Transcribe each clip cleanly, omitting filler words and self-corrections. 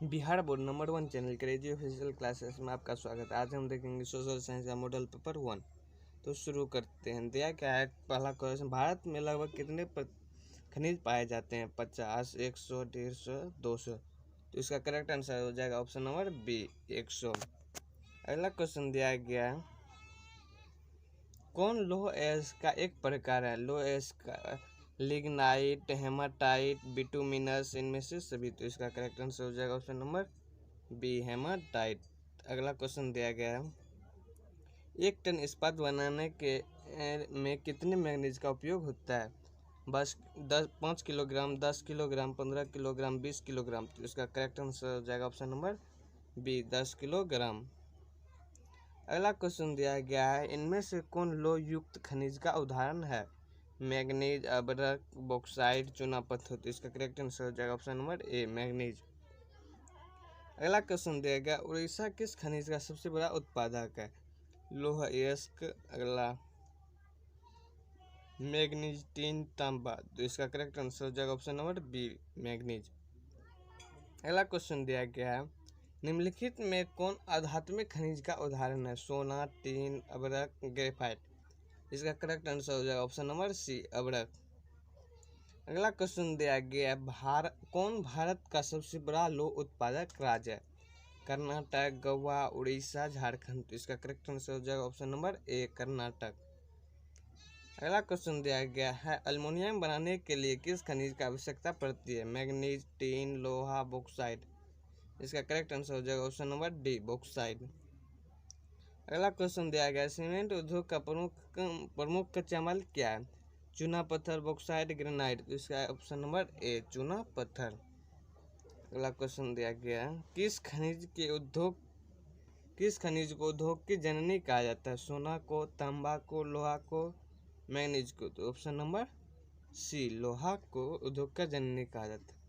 Bihar board number 1 channel crazy official classes में आपका स्वागत है। आज हम देखेंगे सोशल साइंस का मॉडल पेपर 1। तो शुरू करते हैं। दिया क्या है, पहला क्वेश्चन, भारत में लगभग कितने खनिज पाए जाते हैं? 50, 100, 150, 200। तो इसका करेक्ट आंसर हो जाएगा ऑप्शन नंबर बी, 100। अगला क्वेश्चन दिया गया है, कौन लौह अयस्क का एक प्रकार है? लौह अयस्क का लिग्नाइट, हेमाटाइट, बिटुमिनस, इनमें से सभी। तो इसका करेक्ट आंसर हो जाएगा ऑप्शन नंबर बी, हेमाटाइट। अगला क्वेश्चन दिया गया है, 1 टन इस्पात बनाने के में कितने मैग्नीज का उपयोग होता है? बस 5 किलोग्राम, 10 किलोग्राम, 15 किलोग्राम, 20 किलोग्राम। तो इसका करेक्ट आंसर हो जाएगा ऑप्शन नंबर बी, 10 किलोग्राम। अगला क्वेश्चन दिया गया है, इनमें से कौन लौह युक्त खनिज का उदाहरण है? मैग्नीज, अभ्रक, बॉक्साइट, चूना पत्थर। तो इसका करेक्ट आंसर हो जाएगा ऑप्शन नंबर ए, मैग्नीज। अगला क्वेश्चन दिया गया, उड़ीसा किस खनिज का सबसे बड़ा उत्पादक है? लौह अयस्क, अगला मैग्नीज, टीन, तांबा। तो इसका करेक्ट आंसर हो जाएगा ऑप्शन नंबर बी, मैग्नीज। अगला क्वेश्चन दिया गया है, निम्नलिखित में कौन आध्यात्मिक खनिज का उदाहरण है? सोना, टीन, अभ्रक, ग्रेफाइट। इसका करेक्ट आंसर हो जाएगा ऑप्शन नंबर सी, अभ्रक। अगला क्वेश्चन दिया गया, कौन भारत का सबसे बड़ा लौह उत्पादक राज्य है? कर्नाटक, गोवा, उड़ीसा, झारखंड। तो इसका करेक्ट आंसर हो जाएगा ऑप्शन नंबर ए, कर्नाटक। अगला क्वेश्चन दिया गया है, अल्युमिनियम बनाने के लिए किस खनिज की आवश्यकता पड़ती है? मैग्नीज, टीन, लोहा, बॉक्साइट। इसका करेक्ट आंसर हो जाएगा ऑप्शन नंबर डी, बॉक्साइट। अगला क्वेश्चन दिया गया, सीमेंट उद्योग का प्रमुख कच्चा माल क्या है? चूना पत्थर, बॉक्साइट, ग्रेनाइट। तो इसका ऑप्शन नंबर ए, चूना पत्थर। अगला क्वेश्चन दिया गया, किस खनिज को उद्योग की जननी कहा जाता है? सोना को, तांबा को, लोहा को, मैग्नीज को। तो ऑप्शन नंबर सी, लोहा को उद्योग का जननी कहा जाता है।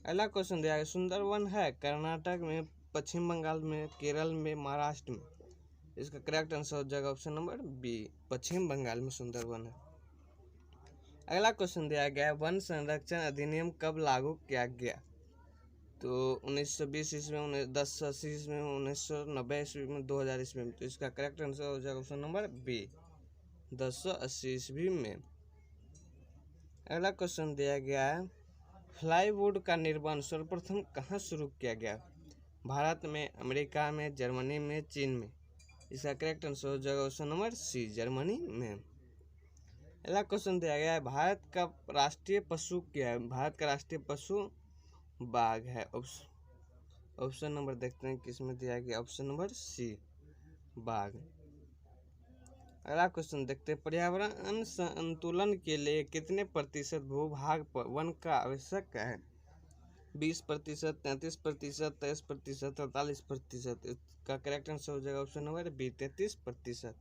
अगला क्वेश्चन दिया गया, सुंदरवन है कर्नाटक में, पश्चिम बंगाल में, केरल में, महाराष्ट्र में। इसका करेक्ट आंसर हो जाएगा ऑप्शन नंबर बी, पश्चिम बंगाल में सुंदरवन है। अगला क्वेश्चन दिया गया, वन संरक्षण अधिनियम कब लागू किया गया? तो 1920 ईस्वी में, 1080 ईस्वी में, 1990 ईस्वी में, 2000 ईस्वी में। तो इसका करेक्ट आंसर हो जाएगा ऑप्शन नंबर बी, 1080 ईस्वी में। अगला क्वेश्चन दिया गया है, प्लाईवुड का निर्माण सर्वप्रथम कहाँ शुरू किया गया? भारत में, अमेरिका में, जर्मनी में, चीन में। इसका करेक्ट आंसर हो जाएगा ऑप्शन नंबर सी, जर्मनी में। अगला क्वेश्चन दिया गया है, भारत का राष्ट्रीय पशु क्या है? भारत का राष्ट्रीय पशु बाघ है। ऑप्शन नंबर देखते हैं किसमें दिया गया, ऑप्शन नंबर सी, बाघ। अगला क्वेश्चन देखते हैं, पर्यावरण संतुलन के लिए कितने प्रतिशत भूभाग पर वन का आवश्यक है? 20%, 33%, 23%, 43%। इसका करेक्ट आंसर हो जाएगा ऑप्शन नंबर बी, 33%।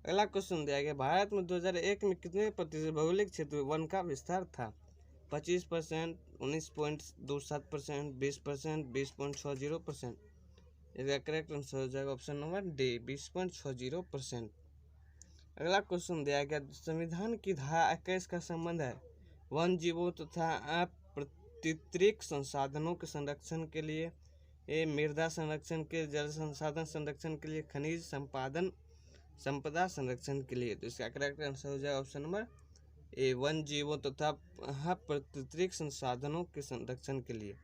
अगला क्वेश्चन दिया गया, भारत में 2001 में कितने प्रतिशत भौगोलिक क्षेत्र में वन का विस्तार था? 25%, 19.27%, 20%, 20.60%। इसका करेक्ट आंसर हो जाएगा ऑप्शन नंबर डी, 20.60%। अगला क्वेश्चन दिया गया, संविधान की धारा 21 का संबंध है वन जीवों तथा प्राकृतिक संसाधनों के संरक्षण के लिए, मृदा संरक्षण के, जल संसाधन संरक्षण के लिए, खनिज संपदा संरक्षण के लिए। तो इसका करेक्ट आंसर हो जाएगा ऑप्शन नंबर ए, वन जीवों तथा प्राकृतिक संसाधनों के संरक्षण के लिए।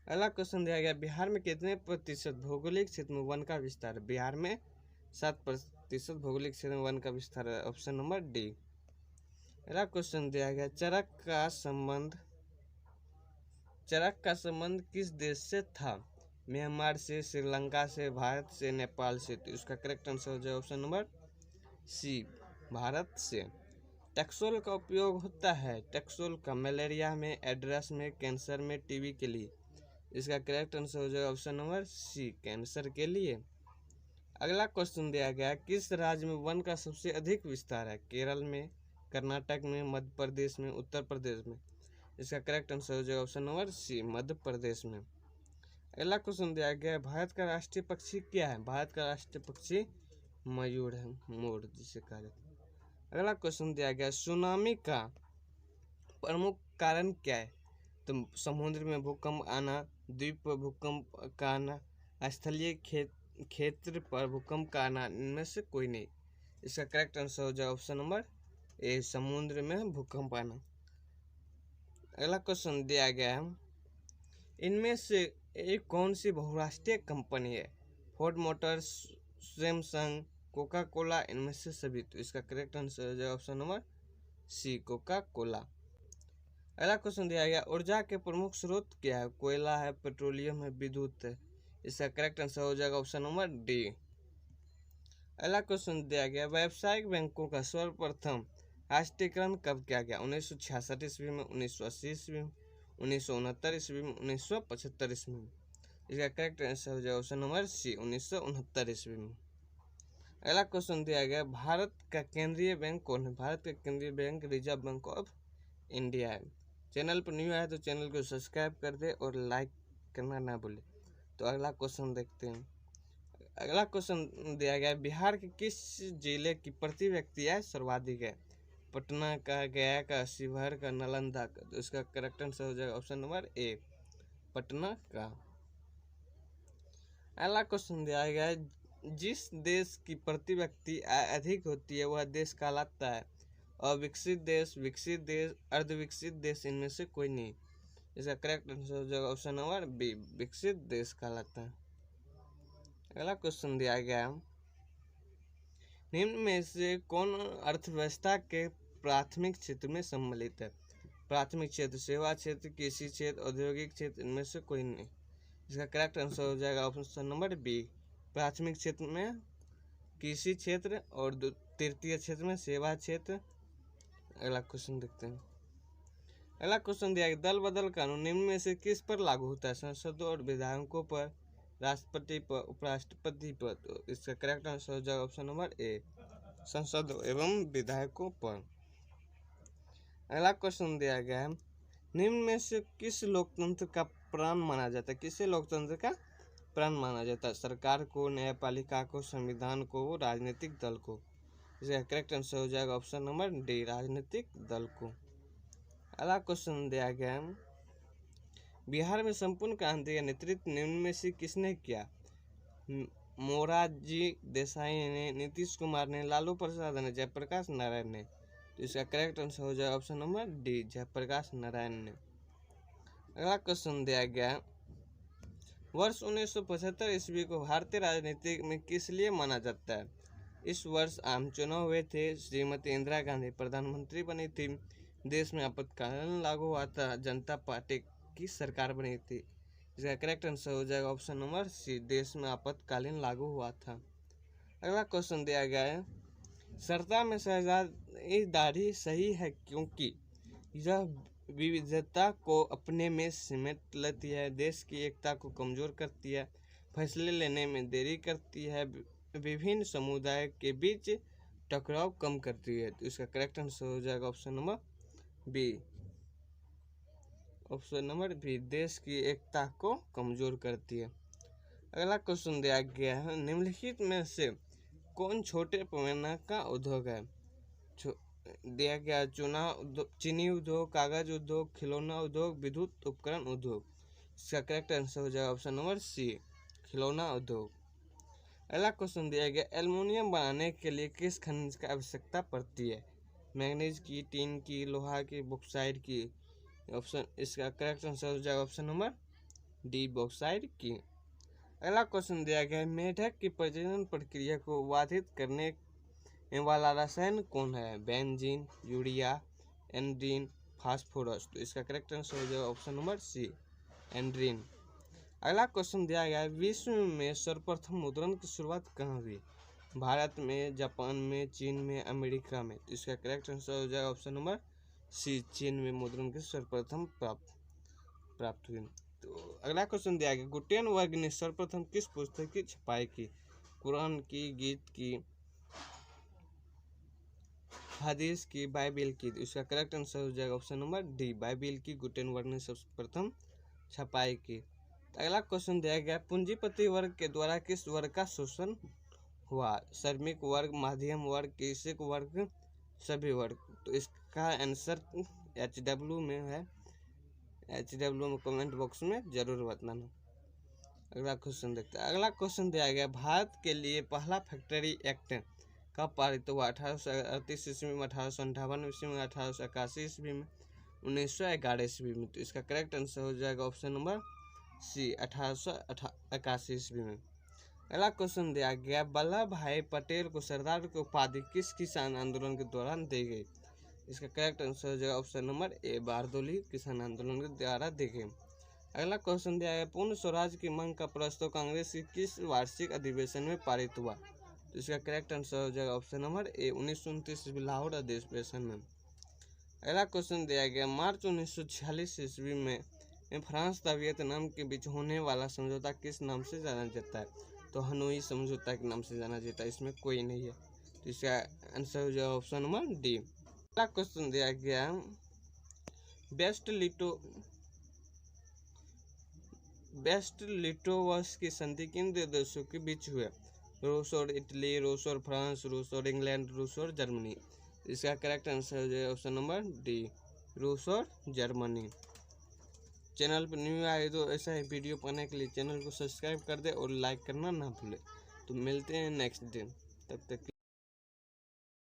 अगला क्वेश्चन दिया गया, बिहार में कितने प्रतिशत भौगोलिक क्षेत्र में वन का विस्तार है? बिहार में 7% भौगोलिक क्षेत्र में वन का विस्तार है, ऑप्शन नंबर डी। अगला क्वेश्चन दिया गया, चरक का संबंध किस देश से था? म्यांमार से, श्रीलंका से, भारत से, नेपाल से। तो इसका करेक्ट आंसर हो जाए ऑप्शन नंबर सी, भारत से। टैक्सोल का उपयोग होता है, टैक्सोल का मलेरिया में, एड्स में, कैंसर में, टीबी के लिए। इसका करेक्ट आंसर हो जाएगा ऑप्शन नंबर सी, कैंसर के लिए। अगला क्वेश्चन दिया गया, किस राज्य में वन का सबसे अधिक विस्तार है? केरल में, कर्नाटक में, मध्य प्रदेश में, उत्तर प्रदेश में। इसका करेक्ट आंसर हो जाएगा ऑप्शन नंबर सी, मध्य प्रदेश में। अगला क्वेश्चन दिया गया, भारत का राष्ट्रीय पक्षी क्या है? भारत का राष्ट्रीय पक्षी मयूर है, मोर जिसे कहा जाता है। अगला क्वेश्चन दिया गया, सुनामी का प्रमुख कारण क्या है? तो समुद्र में भूकंप आना, द्वीप पर भूकंप का आना, स्थलीय क्षेत्र पर भूकंप का आना, इनमें से कोई नहीं। इसका करेक्ट आंसर हो जाए ऑप्शन नंबर ए, समुद्र में भूकंप आना। अगला क्वेश्चन दिया गया है, इनमें से एक कौन सी बहुराष्ट्रीय कंपनी है? Ford Motors, Samsung, Coca Cola, इनमें से सभी। तो इसका करेक्ट आंसर हो जाएगा option number C, Coca Cola. अगला क्वेश्चन दिया गया, ऊर्जा के प्रमुख स्रोत क्या है? कोयला है, पेट्रोलियम है, विद्युत है। इसका करेक्ट आंसर हो जाएगा ऑप्शन नंबर डी। अगला क्वेश्चन दिया गया, व्यावसायिक बैंकों का सर्वप्रथम राष्ट्रीयकरण कब किया गया? 1966 ईस्वी में, 1980 ईस्वी में, 1969 ईस्वी में, 1975 ईस्वी में। इसका करेक्ट आंसर हो जाएगा ऑप्शन नंबर सी, 1969 ईस्वी में। अगला क्वेश्चन दिया गया, भारत का केंद्रीय बैंक कौन है? भारत का केंद्रीय bank reserve bank of India है। चैनल पर न्यू आया तो चैनल को सब्सक्राइब कर दे और लाइक करना ना भूले। तो अगला क्वेश्चन देखते हैं। अगला क्वेश्चन दिया गया, बिहार के किस जिले की प्रति व्यक्ति आय सर्वाधिक है? पटना का, गया का, शिवहर का, नालंदा का। तो इसका करेक्ट आंसर हो जाएगा ऑप्शन नंबर ए, पटना का। अगला क्वेश्चन दिया गया है, जिस देश की प्रति व्यक्ति आय अधिक होती है वह देश कहलाता है? अविकसित देश, विकसित देश, अर्धविकसित देश, इनमें से कोई नहीं। इसका करेक्ट आंसर हो जाएगा ऑप्शन नंबर बी, विकसित देश कहलाता है। अगला क्वेश्चन दिया गया, निम्न में से कौन अर्थव्यवस्था के प्राथमिक क्षेत्र में सम्मिलित है? प्राथमिक क्षेत्र, सेवा क्षेत्र, कृषि क्षेत्र, औद्योगिक क्षेत्र, इनमें से कोई नहीं। इसका करेक्ट आंसर हो जाएगा ऑप्शन नंबर बी, प्राथमिक क्षेत्र में कृषि क्षेत्र और तृतीय क्षेत्र में सेवा क्षेत्र। अगला क्वेश्चन देखते हैं। अगला क्वेश्चन दिया, दल बदल कानून निम्न में से किस पर लागू होता है? सांसदों और विधायकों पर, राष्ट्रपति पर, उपराष्ट्रपति पर। तो इसका करेक्ट आंसर हो जाएगा ऑप्शन नंबर ए, सांसदों एवं विधायकों पर। अगला क्वेश्चन दिया गया है, निम्न में से किस लोकतंत्र का प्राण माना जाता है? किसे लोकतंत्र का प्राण माना जाता है? सरकार को, न्यायपालिका को, संविधान को, राजनीतिक दल को। इसका करेक्ट आंसर हो जाएगा ऑप्शन नंबर डी, राजनीतिक दल को। अगला क्वेश्चन दिया गया, बिहार में संपूर्ण क्रांति का नेतृत्व निम्न में से किसने किया? मोरारजी देसाई ने, नीतीश कुमार ने, लालू प्रसाद ने, जयप्रकाश नारायण ने। तो इसका करेक्ट आंसर हो जाएगा option number D, Jayaprakash Narayan ने। अगला क्वेश्चन दिया गया, वर्ष 1975 ईस्वी को भारतीय राजनीति में किस लिए माना जाता है? इस वर्ष आम चुनाव हुए थे, श्रीमती इंदिरा गांधी प्रधानमंत्री बनी थी, देश में आपातकालीन लागू हुआ था, जनता पार्टी की सरकार बनी थी। इसका करेक्ट आंसर हो जाएगा ऑप्शन नंबर सी, देश में आपातकालीन लागू हुआ था। अगला क्वेश्चन दिया गया है, सरता में साझेदारी सही है क्योंकि यह विविधता को अपने में समेट लेती है, देश की एकता को कमजोर करती है, फैसले लेने में देरी करती है, विभिन्न समुदाय के बीच टकराव कम करती है। तो इसका करेक्ट आंसर हो जाएगा option number B, option number B, देश की एकता को कमजोर करती है। अगला क्वेश्चन दिया गया है, निम्नलिखित में से कौन छोटे पैमाने का उद्योग है? दिया गया, चीनी उद्योग, कागज उद्योग, खिलौना उद्योग, विद्युत उपकरण उद्योग। इसका करेक्ट आंसर हो जाएगा ऑप्शन नंबर सी, खिलौना उद्योग। अगला क्वेश्चन दिया गया, एल्युमिनियम बनाने के लिए किस खनिज की आवश्यकता पड़ती है? मैग्नीज की, टीन की, लोहा की, बॉक्साइट की। ऑप्शन, इसका करेक्ट आंसर हो जाएगा ऑप्शन नंबर डी, बॉक्साइट की। अगला क्वेश्चन दिया गया, मेढक की प्रजनन प्रक्रिया को बाधित करने वाला रसायन कौन है? बेंजीन, यूरिया, एंड्रीन, फास्फोरस। तो इसका करेक्ट आंसर हो जाएगा ऑप्शन नंबर सी, एंड्रीन। अगला क्वेश्चन दिया गया, विश्व में सर्वप्रथम मुद्रण की शुरुआत कहाँ हुई? भारत में, जापान में, चीन में, अमेरिका में। तो इसका करेक्ट आंसर हो जाएगा ऑप्शन नंबर सी, चीन में मुद्रण की सर्वप्रथम प्राप्त हुई। तो अगला क्वेश्चन दिया गया, गुटेन वर्ग ने सर्वप्रथम किस पुस्तक की छपाई की? कुरान की, गीत की, हदीस की, बाइबिल की। तो इसका करेक्ट आंसर हो जाएगा ऑप्शन नंबर डी, बाइबिल की गुटेनबर्ग ने सर्वप्रथम छपाई की। अगला क्वेश्चन दिया गया, पूंजीपति वर्ग के द्वारा किस वर्ग का शोषण हुआ? श्रमिक वर्ग, मध्यम वर्ग, कृषक वर्ग, सभी वर्ग। तो इसका आंसर HW में है, HW में कमेंट बॉक्स में जरूर बताना। अगला क्वेश्चन देखते हैं। अगला क्वेश्चन दिया गया, भारत के लिए पहला फैक्ट्री एक्ट कब पारित हुआ? 1838 ईस्वी में, 1858 ईस्वी में, 1881 ईस्वी में, 1911 ईस्वी में। तो इसका करेक्ट आंसर हो जाएगा ऑप्शन नंबर सी, 1881 ईस्वी में। अगला क्वेश्चन दिया गया, वल्लभ भाई पटेल को सरदार की उपाधि किस किसान आंदोलन के दौरान दी गई? इसका करेक्ट आंसर हो जाएगा ऑप्शन नंबर ए, बारदोली किसान आंदोलन के द्वारा दी गई। अगला क्वेश्चन दिया गया, पूर्ण स्वराज की मांग का प्रस्ताव कांग्रेस की किस वार्षिक अधिवेशन में पारित हुआ? तो इसका करेक्ट आंसर हो जाएगा ऑप्शन नंबर ए, 1929 ईस्वी लाहौर अधिवेशन में। अगला क्वेश्चन दिया गया, मार्च 1946 ईस्वी में फ्रांस तथा वियतनाम के बीच होने वाला समझौता किस नाम से जाना जाता है? तो हनोई समझौता के नाम से जाना जाता है, इसमें कोई नहीं है। तो इसका आंसर हो जाएगा ऑप्शन नंबर डी। अगला क्वेश्चन दिया गया, बेस्ट लिटोवस की संधि किन दो देशों के बीच हुए? रूस और इटली, रूस और फ्रांस, रूस और इंग्लैंड, रूस और जर्मनी। इसका करेक्ट आंसर हो जाएगा ऑप्शन नंबर डी, रूस और जर्मनी। चैनल पर न्यू आए तो ऐसा ही वीडियो पाने के लिए चैनल को सब्सक्राइब कर दे और लाइक करना ना भूले। तो मिलते हैं नेक्स्ट दिन, तब तक